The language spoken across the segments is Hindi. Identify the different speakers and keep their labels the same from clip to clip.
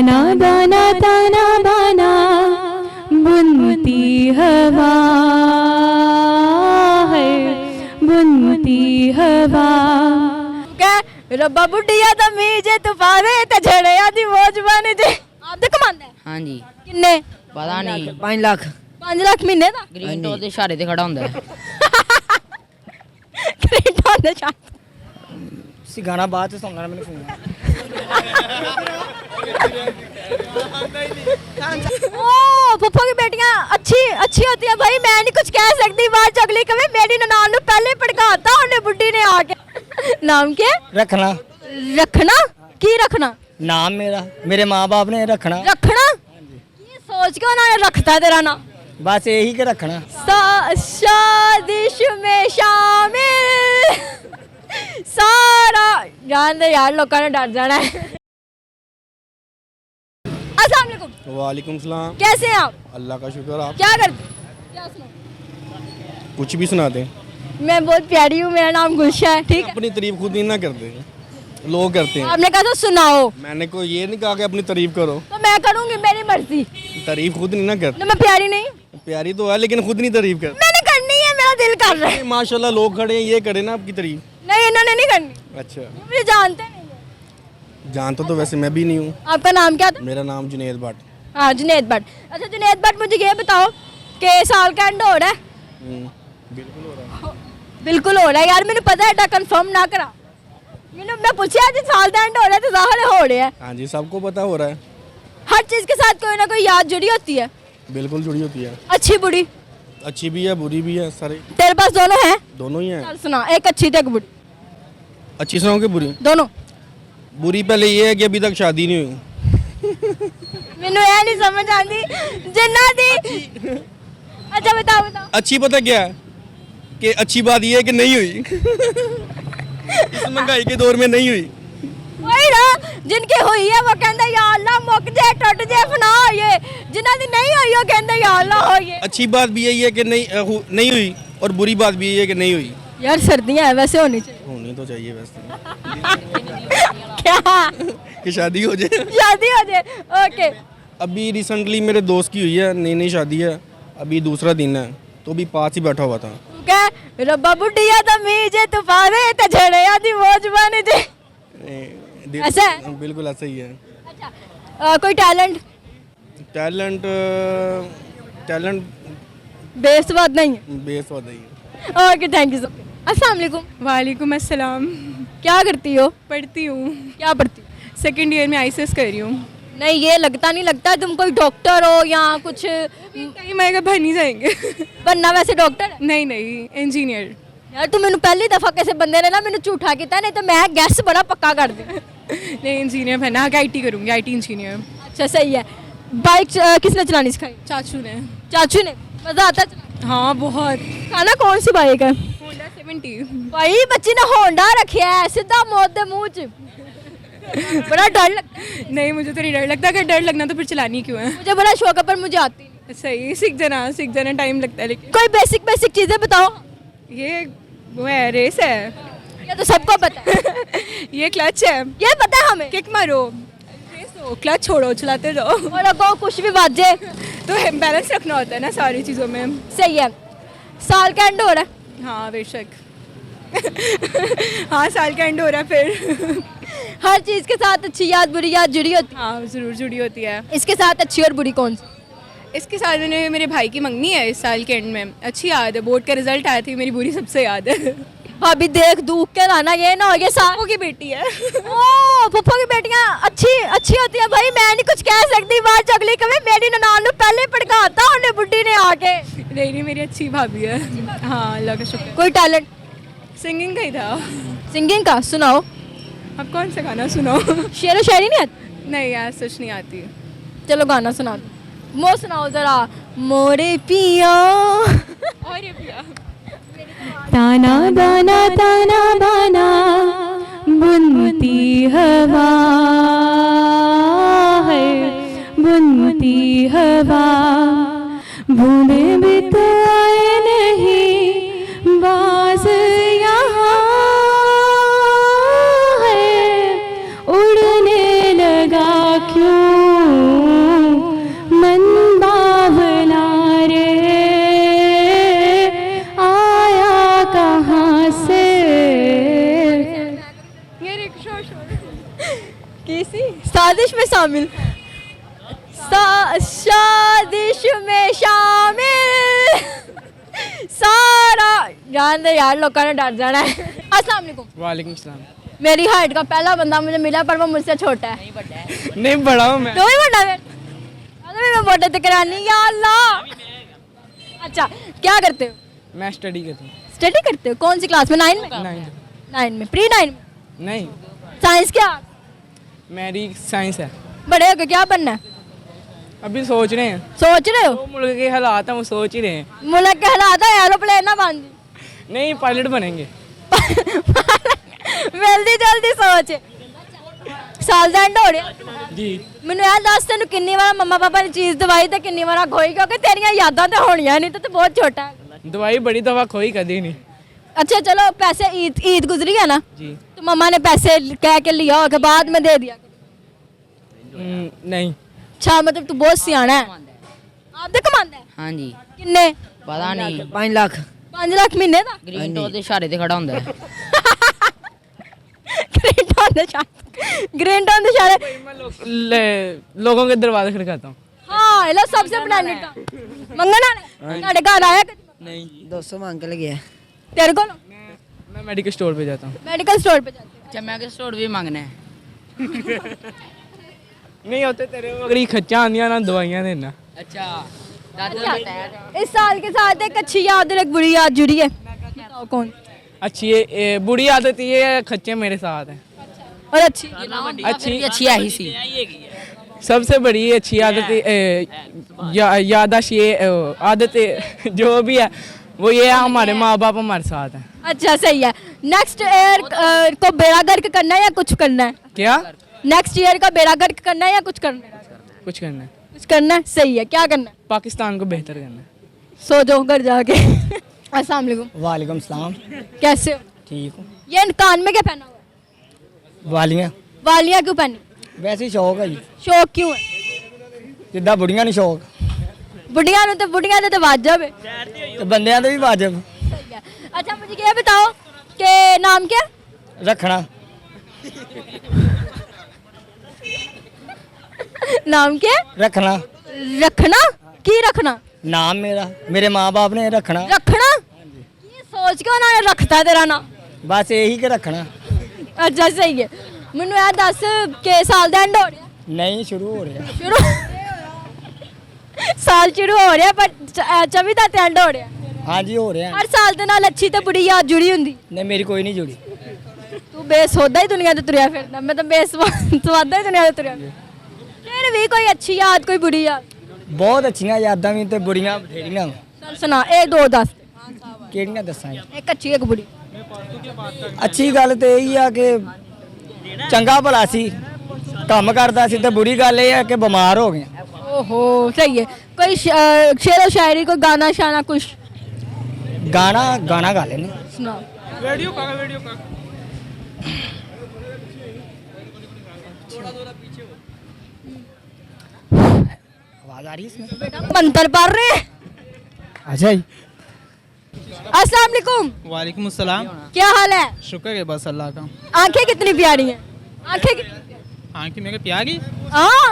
Speaker 1: ताना बाना बुनती हवा है, बुनती हवा।
Speaker 2: रब्बा बुढ़िया तो मीजे तू पावे ते झड़िया दी मौज बन जे। आप तो कमांदा है?
Speaker 3: हाँ जी।
Speaker 2: किन्ने?
Speaker 3: पता नहीं।
Speaker 4: 5 लाख
Speaker 2: 5 लाख महीने दा?
Speaker 3: ग्रीन टोल ਦੇ ਇਸ਼ਾਰੇ ਤੇ ਖੜਾ ਹੁੰਦਾ ਹੈ।
Speaker 2: क्रेटा दे शायद
Speaker 4: सी गाना बाद से सुनना मैंने फोन।
Speaker 2: ओ फुफ्फो की बेटियां अच्छी अच्छी होती है भाई, मैं नहीं कुछ कह सकती। बात चगली कभी मेरी ननान ने पहले भड़काता उन्हें बुड्ढी ने आके। नाम क्या?
Speaker 4: रखना।
Speaker 2: रखना की रखना?
Speaker 4: नाम मेरा मेरे माँ बाप ने रखना।
Speaker 2: रखना ये सोच के उन्होंने रखता तेरा नाम?
Speaker 4: बस यही के रखना।
Speaker 2: शादिश में शामिल सारा जान दे यार, लोगों ने डर जाना है। अस्सलाम वालेकुम।
Speaker 5: वालेकुम सलाम।
Speaker 2: कैसे हैं आप?
Speaker 5: अल्लाह का शुक्र। आप
Speaker 2: क्या करते हैं? क्या सुनाओ?
Speaker 5: कुछ भी सुना दें।
Speaker 2: मैं बहुत प्यारी हूँ, मेरा नाम गुलशा है, ठीक है?
Speaker 5: अपनी तारीफ खुद ही ना करते, लोग करते हैं।
Speaker 2: आपने कहा तो सुनाओ।
Speaker 5: मैंने कोई ये नहीं कहा कि अपनी तारीफ करो।
Speaker 2: तो मैं करूँगी, मेरी मर्जी।
Speaker 5: तारीफ खुद नहीं ना करते।
Speaker 2: तो मैं प्यारी नहीं?
Speaker 5: प्यारी तो है लेकिन खुद नहीं तारीफ करते।
Speaker 2: मैंने करनी है, मेरा दिल कर रहा है।
Speaker 5: माशाल्लाह लोग खड़े हैं, ये करे ना आपकी तारीफ।
Speaker 2: नहीं इन्होंने नहीं करनी।
Speaker 5: अच्छा
Speaker 2: मुझे जानते नहीं है।
Speaker 5: जानता तो वैसे मैं भी नहीं हूँ।
Speaker 2: आपका नाम क्या था?
Speaker 5: मेरा नाम जुनैद भट्ट।
Speaker 2: हाँ जुनैद भट्ट। अच्छा जुनैद भट्ट, मुझे ये बताओ कि साल का एंड हो रहा है?
Speaker 5: बिल्कुल हो रहा है।
Speaker 2: बिल्कुल हो रहा है यार, मैंने पता है, कंफर्म ना करा। मैं पूछा जी साल का एंड हो रहा है तो जाहिर है हो रहा है।
Speaker 5: हाँ जी सबको पता हो रहा है।
Speaker 2: हर चीज के साथ कोई ना कोई याद जुड़ी होती है।
Speaker 5: बिल्कुल जुड़ी होती है।
Speaker 2: अच्छी बुरी?
Speaker 5: अच्छी भी है बुरी भी है, सारे
Speaker 2: तेरे पास दोनों है?
Speaker 5: दोनों ही है।
Speaker 2: चल सुना, एक अच्छी तो एक बुरी।
Speaker 5: अच्छी सुनाओ कि बुरी?
Speaker 2: दोनों।
Speaker 5: बुरी पहले ये है कि अभी तक शादी नहीं हुई।
Speaker 2: मैनू ये नहीं समझ आती जिन्ना दी। अच्छा बताओ बताओ।
Speaker 5: अच्छी पता क्या है कि अच्छी बात ये है कि नहीं हुई। इस महंगाई के दौर में नहीं हुई।
Speaker 2: वही ना, जिनकी हुई है वो कहंदे या अल्लाह मुक जाए टूट जाए फना हो ये, जिन्हां दी नहीं हुई वो कहंदे या अल्लाह हो ये।
Speaker 5: अच्छी बात भी यही है कि नहीं हुई और बुरी बात भी यही है कि नहीं हुई।
Speaker 2: यार सर्दियां है वैसे होनी चाहिए।
Speaker 5: होनी तो चाहिए वैसे।
Speaker 2: क्या?
Speaker 5: कि शादी हो जाए।
Speaker 2: शादी हो जाए, ओके।
Speaker 5: अभी रिसेंटली मेरे दोस्त की हुई है, नई शादी है, अभी दूसरा दिन है, तो अभी पास ही बैठा हुआ था।
Speaker 2: क्या रब्बा बुढ़िया तो मीजे तू पावे ते झड़िया दी मौज बन जे। ऐसा है?
Speaker 5: बिल्कुल ऐसा ही है।
Speaker 2: अच्छा कोई टैलेंट?
Speaker 5: टैलेंट
Speaker 2: बेसवाद नहीं है?
Speaker 5: बेसवाद नहीं है।
Speaker 2: Okay thank you so much. अस्सलाम वालेकुम।
Speaker 1: वालेकुम अस्सलाम।
Speaker 2: क्या करती हो?
Speaker 1: पढ़ती हूँ,
Speaker 2: क्या पढ़ती हो?
Speaker 1: सेकंड ईयर में आईसीएस कर रही हूँ।
Speaker 2: नहीं ये लगता नहीं, लगता है तुम कोई डॉक्टर हो या कुछ
Speaker 1: टाइम आएगा भर नहीं जाएंगे।
Speaker 2: बनना वैसे डॉक्टर है?
Speaker 1: नहीं नहीं इंजीनियर।
Speaker 2: यार तू मैंने पहली दफा किसी बंदे ने ना मैंने झूठा किया, नहीं तो मैं गैस बड़ा पक्का कर दी।
Speaker 1: नहीं इंजीनियर बनना, आईटी करूँगी, आईटी इंजीनियर।
Speaker 2: अच्छा सही है। बाइक किसने चलानी सिखाई?
Speaker 1: चाचू ने।
Speaker 2: चाचू ने? मजा आता चला?
Speaker 1: हाँ बहुत।
Speaker 2: खाना कौन सी बाइक है?
Speaker 1: होंडा 70।
Speaker 2: भाई बच्ची ने होंडा रखा है सीधा मौत दे मुंह च। बड़ा डर लगता है।
Speaker 1: नहीं मुझे तो नहीं डर लगता, अगर डर लगना तो फिर चलानी क्यों है।
Speaker 2: मुझे बड़ा शौक है पर मुझे आती नहीं।
Speaker 1: सही सीख जाना टाइम लगता है लेकिन।
Speaker 2: कोई बेसिक चीजें बताओ।
Speaker 1: ये वो है, रेस है।
Speaker 2: ये तो सबको पता है।
Speaker 1: ये क्लच है,
Speaker 2: ये पता है हमें।
Speaker 1: किक मारो, रेस हो, क्लच छोड़ो, चलाते जाओ।
Speaker 2: और अगर कुछ भी बाजे
Speaker 1: तो बैलेंस रखना होता है ना सारी चीज़ों में।
Speaker 2: सही है। साल का एंड हो रहा है?
Speaker 1: हाँ बेशक। हाँ साल का एंड हो रहा है फिर।
Speaker 2: हर चीज के साथ अच्छी याद बुरी याद जुड़ी होती है।
Speaker 1: हाँ ज़रूर जुड़ी होती है।
Speaker 2: इसके साथ अच्छी और बुरी कौन सी?
Speaker 1: इसके साथ मैंने मेरे भाई की मंगनी है इस साल के एंड में, अच्छी याद है, बोर्ड का रिजल्ट आया थी, मेरी बुरी सबसे याद है।
Speaker 2: भाभी देख दूख के लाना, ये ना हो ये साल
Speaker 1: की बेटी है।
Speaker 2: ओ फुफ्फो की बेटियां अच्छी होती है भाई, मैं नहीं कुछ कह सकती। बात चगली कभी मेरी ननान ने पहले भड़काता उन्हें बुड्ढी ने आके।
Speaker 1: नहीं मेरी अच्छी भाभी है। हाँ अल्लाह का शुक्र।
Speaker 2: कोई टैलेंट?
Speaker 1: सिंगिंग का ही था।
Speaker 2: सिंगिंग का? सुनाओ।
Speaker 1: अब कौन सा गाना सुनाओ?
Speaker 2: शेर व शायरी नहीं आती?
Speaker 1: नहीं यार सच नहीं आती।
Speaker 2: चलो गाना सुना दो। वो सुनाओ जरा। मोरे पिया
Speaker 1: और ये पिया। ताना बाना बुनती हवा है, बुनती हवा। बूंदे भी तो आए नहीं बाज यहाँ है, उड़ने लगा क्यों
Speaker 2: शादिश में शामिल शादिश में शामिल सारा जान दे यार, लोगों ने डर जाना है। अस्सलाम वालेकुम।
Speaker 6: वालेकुम सलाम।
Speaker 2: मेरी हाइट का पहला बंदा मुझे मिला, पर वो मुझसे छोटा है।
Speaker 6: नहीं बड़ा हूँ मैं।
Speaker 2: तो ही बड़ा है। अरे मैं मोटे तक करानी, या अल्लाह। अच्छा, क्या करते हो?
Speaker 6: मैं स्टडी करता हूँ।
Speaker 2: स्टडी करते हो? कौन सी क्लास में? 9 में? 9 में, प्री 9 में।
Speaker 6: नहीं,
Speaker 2: साइंस क्या?
Speaker 6: मेरी साइंस है।
Speaker 2: बड़े होके क्या बनना है?
Speaker 6: अभी सोच रहे हैं।
Speaker 2: सोच रहे हो?
Speaker 6: वो मुल्क के हालात हैं, वो सोच ही रहे हैं।
Speaker 2: मुल्क के हालात है, एरोप्लेन ना बन जाए।
Speaker 6: नहीं, पायलट बनेंगे।
Speaker 2: जल्दी जल्दी सोच। साल ਦਾ ਐਂਡ ਹੋ ਰਿਹਾ
Speaker 6: जी।
Speaker 2: ਮੈਨੂੰ ਇਹ ਦੱਸ ਤੈਨੂੰ ਕਿੰਨੀ ਵਾਰ ਮੰਮਾ ਪਾਪਾ ਨੇ ਚੀਜ਼ ਦਵਾਈ ਤੇ ਕਿੰਨੀ ਵਾਰ ਖੋਈ, ਕਿਉਂਕਿ ਤੇਰੀਆਂ ਯਾਦਾਂ ਤੇ ਹੋਣੀਆਂ ਨਹੀਂ, ਤੇ ਬਹੁਤ ਛੋਟਾ ਹੈ।
Speaker 6: दवाई बड़ी दवा खोई कभी नहीं।
Speaker 2: अच्छा चलो, पैसे ईद गुजरी है ना,
Speaker 6: जी।
Speaker 2: तो मम्मा ने पैसे कह के लिया होगा, बाद में दे दिया।
Speaker 6: नहीं।
Speaker 2: अच्छा, मतलब तू बहुत सियाना है। आप दे कमांदा है?
Speaker 3: हाँ जी।
Speaker 2: किन्ने?
Speaker 3: पता नहीं।
Speaker 4: 5 ਲੱਖ
Speaker 2: 5 ਲੱਖ ਮਹੀਨੇ ਦਾ?
Speaker 3: ग्रीन टॉप ਦੇ ਇਸ਼ਾਰੇ ਤੇ ਖੜਾ ਹੁੰਦਾ ਹੈ।
Speaker 2: ग्रीन टाउन ਦੇ इशारे।
Speaker 6: लोगों के दरवाजे खड़काता हूँ।
Speaker 2: हाँ, ये सबसे ब्रांडेड का मंगना ਤੁਹਾਡੇ ਘਰ ਆਇਆ ਕਦੀ?
Speaker 6: नहीं,
Speaker 4: 200 ਮੰਗ ਕੇ ਲਗਿਆ
Speaker 2: तेरे को
Speaker 6: मैं मेडिकल स्टोर पे जाता हूँ।
Speaker 2: मेडिकल स्टोर पे जाते
Speaker 3: अच्छा मैं के स्टोर भी मांगना है।
Speaker 6: नहीं होते तेरे अगर खच्चा आंदियां ना दवाइयां देना।
Speaker 3: अच्छा दादू
Speaker 2: हैं।
Speaker 3: बताया था।
Speaker 2: इस साल के साथ एक अच्छी याद और एक बुरी याद जुड़ी है, बताओ कौन?
Speaker 6: अच्छी बुरी आदत ये है, खच्चे मेरे साथ हैं।
Speaker 2: और अच्छी?
Speaker 3: अच्छी आई सी।
Speaker 6: सबसे बड़ी अच्छी आदत यादाश्त ये आदत जो भी है वो ये है, हमारे माँ बाप हमारे साथ हैं।
Speaker 2: अच्छा सही है। नेक्स्ट ईयर को बेड़ा गर्क करना है या कुछ करना है?
Speaker 6: क्या?
Speaker 2: नेक्स्ट ईयर का बेड़ा गर्क करना है या कुछ करना है?
Speaker 6: कुछ करना है।
Speaker 2: कुछ करना है, सही है। क्या करना है?
Speaker 6: पाकिस्तान को बेहतर करना है।
Speaker 2: सो जाओ घर जाके। अस्सलाम वालेकुम।
Speaker 4: वालेकुम सलाम।
Speaker 2: कैसे हो?
Speaker 4: ठीक हूँ।
Speaker 2: ये कान में क्या पहना हुआ है?
Speaker 4: ਵਾਲੀਆਂ
Speaker 2: वालियाँ क्यों पहनी?
Speaker 4: ਵੈਸੇ ਹੀ ਸ਼ੌਕ ਹੈ ਜੀ,
Speaker 2: शौक क्यों है?
Speaker 4: ਜਿੱਦਾਂ ਬੁੜੀਆਂ ਨੂੰ ਸ਼ੌਕ
Speaker 2: बुढ़िया तो बुढ़िया तो वाजब है।
Speaker 4: ਤੇ ਬੰਦਿਆਂ ਦੇ ਵੀ ਵਾਜਬ
Speaker 2: सही है। अच्छा मुझे ये बताओ कि नाम क्या?
Speaker 4: ਰੱਖਣਾ।
Speaker 2: नाम क्या?
Speaker 4: ਰੱਖਣਾ
Speaker 2: रखना की रखना?
Speaker 4: ਨਾਮ ਮੇਰਾ, ਮੇਰੇ ਮਾਂ-ਬਾਪ ਨੇ ਰੱਖਣਾ।
Speaker 2: रखना ये सोच के उन्होंने रखता तेरा नाम?
Speaker 4: ਬਸ ਇਹੀ ਕਿ ਰੱਖਣਾ।
Speaker 2: अच्छा सही है। ਮੈਨੂੰ ਇਹ ਦੱਸ ਕਿ ਸਾਲ ਦਾ ਐਂਡ ਹੋ ਰਿਹਾ?
Speaker 4: ਨਹੀਂ, ਸ਼ੁਰੂ ਹੋ ਰਿਹਾ।
Speaker 2: ਸ਼ੁਰੂ ਸਾਲ ਸ਼ੁਰੂ ਹੋ ਰਿਹਾ, ਪਰ 24 ਦਾ ਤੇ ਐਂਡ ਹੋ ਰਿਹਾ।
Speaker 4: ਹਾਂਜੀ ਹੋ ਰਿਹਾ।
Speaker 2: ਹਰ ਸਾਲ ਦੇ ਨਾਲ ਅੱਛੀ ਤੇ ਬੁਰੀ ਯਾਦ ਜੁੜੀ ਹੁੰਦੀ।
Speaker 4: ਨਹੀਂ, ਮੇਰੀ ਕੋਈ ਨਹੀਂ ਜੁੜੀ।
Speaker 2: ਤੂੰ ਬੇਸੋਦਾ ਹੀ ਦੁਨੀਆ ਤੇ ਤੁਰਿਆ ਫਿਰਦਾ, ਮੈਂ ਤਾਂ ਬੇਸਵਾਦਾ ਹੀ ਦੁਨੀਆ ਤੇ ਤੁਰਿਆ ਫਿਰਦਾ। ਫਿਰ ਵੀ ਕੋਈ ਅੱਛੀ ਯਾਦ, ਕੋਈ ਬੁਰੀ ਯਾਦ?
Speaker 4: ਬਹੁਤ ਅੱਛੀਆਂ ਯਾਦਾਂ ਵੀ ਤੇ ਬੁਰੀਆਂ ਬਥੇਰੀਆਂ।
Speaker 2: ਚੱਲ ਸੁਣਾ, ਇਹ ਦੋ ਦੱਸ।
Speaker 4: ਕਿਹੜੀਆਂ ਦੱਸਾਂ ਜੀ?
Speaker 2: ਇੱਕ ਅੱਛੀ ਇੱਕ ਬੁਰੀ।
Speaker 4: ਅੱਛੀ ਗੱਲ ਤੇ ਇਹੀ ਆ ਕਿ ਚੰਗਾ ਭਲਾ ਸੀ, ਕੰਮ ਕਰਦਾ ਸੀ, ਤੇ ਬੁਰੀ ਗੱਲ ਇਹ ਆ ਕਿ ਬਿਮਾਰ ਹੋ ਗਿਆ।
Speaker 2: ओहो सही है। कोई शेर व शायरी, कोई गाना शाना कुछ
Speaker 4: ਗਾਣਾ ਗਾ ਲੈਨੇ।
Speaker 2: सुनाओ।
Speaker 6: वीडियो का
Speaker 4: आवाज आ रही है इसमें?
Speaker 2: बेटा मंत्र पढ़ रहे हैं?
Speaker 4: अच्छा जी।
Speaker 2: अस्सलाम वालेकुम।
Speaker 7: वालेकुम अस्सलाम।
Speaker 2: क्या हाल है?
Speaker 7: शुक्र है बस अल्लाह का।
Speaker 2: आंखें कितनी प्यारी हैं। आंखें कितनी
Speaker 7: आंखें मेरे प्यारी।
Speaker 2: हाँ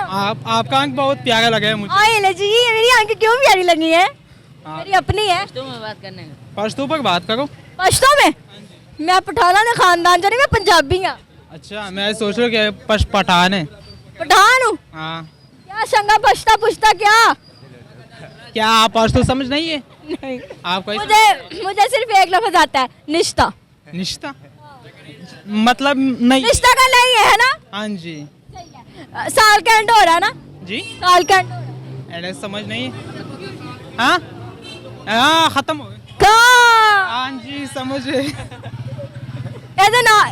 Speaker 7: आपका आंख बहुत प्यारा लगा है मुझे।
Speaker 2: आए ले जी, मेरी आंखें क्यों प्यारी लगी हैं? मेरी अपनी है।
Speaker 3: तो मैं बात करने का।
Speaker 7: पश्तो पर बात करो।
Speaker 2: पश्तो में? मैं पठाना ने खानदान जानी, मैं पंजाबी हाँ।
Speaker 7: अच्छा, मैं सोच रहा हूँ कि पठान है।
Speaker 2: पठान हूँ?
Speaker 7: हाँ।
Speaker 2: क्या शंगा पछता पुछता क्या?
Speaker 7: क्या आप पश्तो समझ नहीं है?
Speaker 2: नहीं।
Speaker 7: आपको
Speaker 2: मुझे सिर्फ एक लफ्ज आता है, निश्ता।
Speaker 7: निश्ता मतलब नहीं।
Speaker 2: निश्ता का नहीं है ना?
Speaker 7: हाँ जी।
Speaker 2: साल का एंड हो रहा है ना?
Speaker 7: जी
Speaker 2: साल का एंड हो रहा है।
Speaker 7: ऐसे समझ नहीं है। हाँ हाँ खत्म हो गए।
Speaker 2: कहाँ?
Speaker 7: हाँ जी समझ गए।
Speaker 2: ਇਹਦੇ ਨਾਲ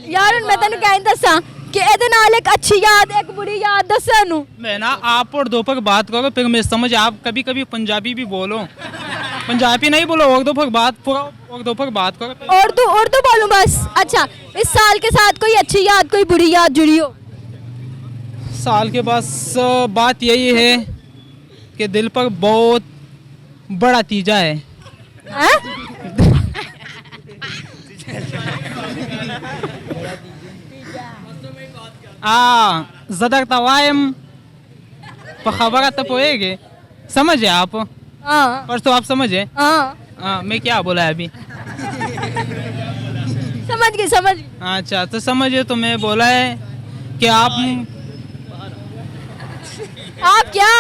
Speaker 2: ਯਾਰ ਹੁਣ ਮੈਂ ਤੈਨੂੰ ਕਹਿ ਦੱਸਾਂ ਕਿ ਇਹਦੇ ਨਾਲ ਇੱਕ ਅੱਛੀ ਯਾਦ, ਇੱਕ ਬੁਰੀ ਯਾਦ ਦੱਸਾਂ ਨੂੰ।
Speaker 7: मैं ना आप और दो पर बात करो फिर मैं समझ। आप कभी कभी पंजाबी भी बोलो, पंजाबी नहीं बोलो, उर्दू पर बात करो।
Speaker 2: उर्दू बोलूं बस। अच्छा, इस साल के साथ कोई अच्छी याद, कोई बुरी याद जुड़ी हो?
Speaker 7: साल के बाद बात यही है कि दिल पर बहुत बड़ा तीजा है।
Speaker 2: हैं?
Speaker 7: ज़दर तवायम खबर तो पोएगे समझे आप
Speaker 2: हाँ
Speaker 7: परसों आप समझे
Speaker 2: हाँ
Speaker 7: मैं क्या बोला है अभी
Speaker 2: समझ गई समझ गई।
Speaker 7: अच्छा तो समझे तो मैं बोला है कि आप
Speaker 2: आप क्या